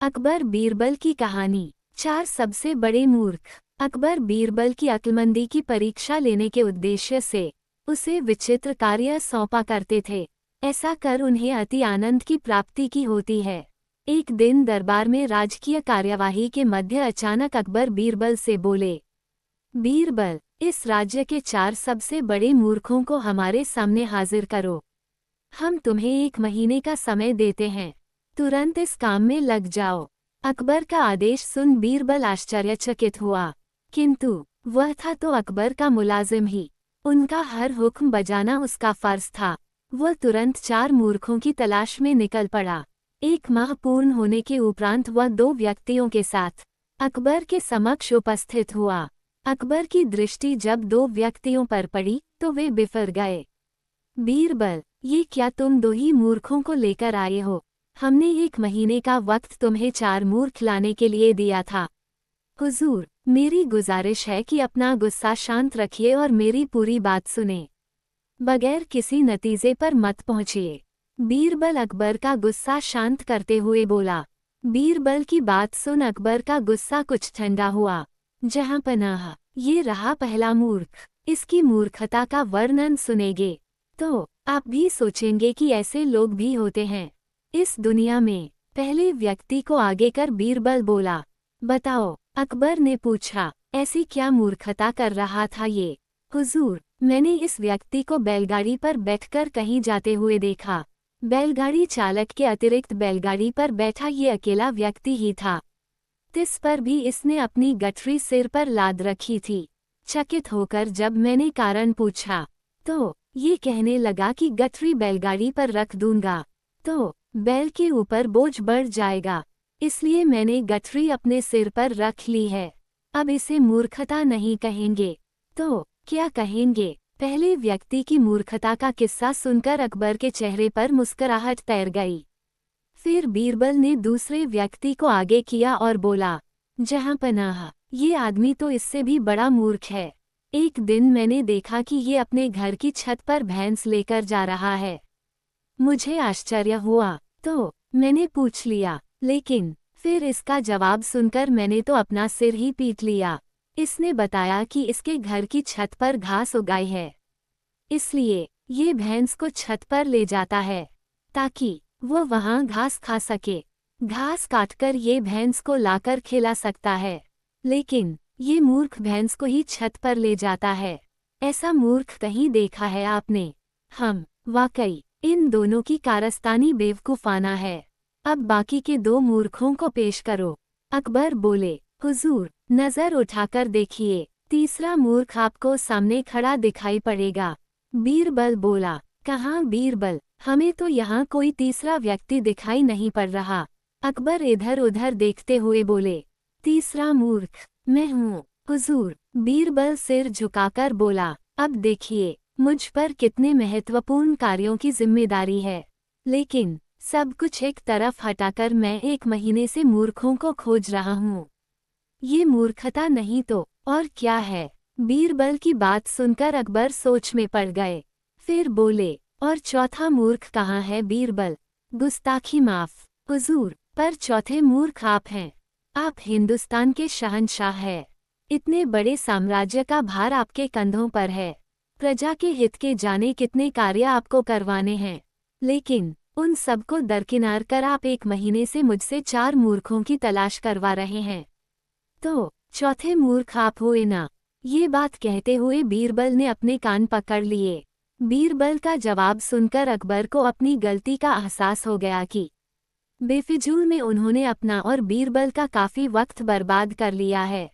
अकबर बीरबल की कहानी। 4 सबसे बड़े मूर्ख। अकबर बीरबल की अक्लमंदी की परीक्षा लेने के उद्देश्य से उसे विचित्र कार्य सौंपा करते थे। ऐसा कर उन्हें अति आनंद की प्राप्ति की होती है। एक दिन दरबार में राजकीय कार्यवाही के मध्य अचानक अकबर बीरबल से बोले, बीरबल, इस राज्य के 4 सबसे बड़े मूर्खों को हमारे सामने हाजिर करो। हम तुम्हें 1 महीने का समय देते हैं, तुरंत इस काम में लग जाओ। अकबर का आदेश सुन बीरबल आश्चर्यचकित हुआ, किंतु वह था तो अकबर का मुलाजिम ही। उनका हर हुक्म बजाना उसका फर्ज था। वह तुरंत 4 मूर्खों की तलाश में निकल पड़ा। 1 माह पूर्ण होने के उपरांत वह 2 व्यक्तियों के साथ अकबर के समक्ष उपस्थित हुआ। अकबर की दृष्टि जब 2 व्यक्तियों पर पड़ी तो वे बिफर गए। बीरबल, ये क्या तुम 2 ही मूर्खों को लेकर आए हो? हमने 1 महीने का वक्त तुम्हें 4 मूर्ख लाने के लिए दिया था। हुजूर, मेरी गुजारिश है कि अपना गुस्सा शांत रखिए और मेरी पूरी बात सुने। बगैर किसी नतीजे पर मत पहुंचिए। बीरबल अकबर का गुस्सा शांत करते हुए बोला। बीरबल की बात सुन अकबर का गुस्सा कुछ ठंडा हुआ। जहां पनाह, ये रहा पहला मूर्ख। इसकी मूर्खता का वर्णन सुनेंगे तो आप भी सोचेंगे कि ऐसे लोग भी होते हैं इस दुनिया में। पहले व्यक्ति को आगे कर बीरबल बोला, बताओ। अकबर ने पूछा, ऐसी क्या मूर्खता कर रहा था ये? हुजूर, मैंने इस व्यक्ति को बैलगाड़ी पर बैठकर कहीं जाते हुए देखा। बैलगाड़ी चालक के अतिरिक्त बैलगाड़ी पर बैठा ये अकेला व्यक्ति ही था। तिस पर भी इसने अपनी गठरी सिर पर लाद रखी थी। चकित होकर जब मैंने कारण पूछा तो ये कहने लगा कि गठरी बैलगाड़ी पर रख दूंगा तो बैल के ऊपर बोझ बढ़ जाएगा, इसलिए मैंने गठरी अपने सिर पर रख ली है। अब इसे मूर्खता नहीं कहेंगे तो क्या कहेंगे? पहले व्यक्ति की मूर्खता का किस्सा सुनकर अकबर के चेहरे पर मुस्कुराहट तैर गई। फिर बीरबल ने दूसरे व्यक्ति को आगे किया और बोला, जहां पनाह, ये आदमी तो इससे भी बड़ा मूर्ख है। एक दिन मैंने देखा कि ये अपने घर की छत पर भैंस लेकर जा रहा है। मुझे आश्चर्य हुआ तो मैंने पूछ लिया, लेकिन फिर इसका जवाब सुनकर मैंने तो अपना सिर ही पीट लिया। इसने बताया कि इसके घर की छत पर घास उगाई है, इसलिए ये भैंस को छत पर ले जाता है ताकि वो वहां घास खा सके। घास काटकर ये भैंस को लाकर खिला सकता है, लेकिन ये मूर्ख भैंस को ही छत पर ले जाता है। ऐसा मूर्ख कहीं देखा है आपने? हम वाकई इन दोनों की कारस्तानी बेवकूफाना है। अब बाकी के 2 मूर्खों को पेश करो। अकबर बोले, हुजूर, नजर उठाकर देखिए, तीसरा मूर्ख आपको सामने खड़ा दिखाई पड़ेगा। बीरबल बोला, कहाँ बीरबल, हमें तो यहाँ कोई तीसरा व्यक्ति दिखाई नहीं पड़ रहा। अकबर इधर उधर देखते हुए बोले, तीसरा मूर्ख मैं हूँ हुजूर। बीरबल सिर झुकाकर बोला, अब देखिए, मुझ पर कितने महत्वपूर्ण कार्यों की जिम्मेदारी है, लेकिन सब कुछ एक तरफ हटाकर मैं 1 महीने से मूर्खों को खोज रहा हूँ। ये मूर्खता नहीं तो और क्या है? बीरबल की बात सुनकर अकबर सोच में पड़ गए। फिर बोले, और चौथा मूर्ख कहाँ है बीरबल? गुस्ताखी माफ हुजूर, पर चौथे मूर्ख आप हैं। आप हिंदुस्तान के शहंशाह हैं। इतने बड़े साम्राज्य का भार आपके कंधों पर है। प्रजा के हित के जाने कितने कार्य आपको करवाने हैं, लेकिन उन सबको दरकिनार कर आप 1 महीने से मुझसे 4 मूर्खों की तलाश करवा रहे हैं। तो चौथे मूर्ख आप हुए ना? ये बात कहते हुए बीरबल ने अपने कान पकड़ लिए। बीरबल का जवाब सुनकर अकबर को अपनी गलती का एहसास हो गया कि बेफिजूल में उन्होंने अपना और बीरबल का काफी वक्त बर्बाद कर लिया है।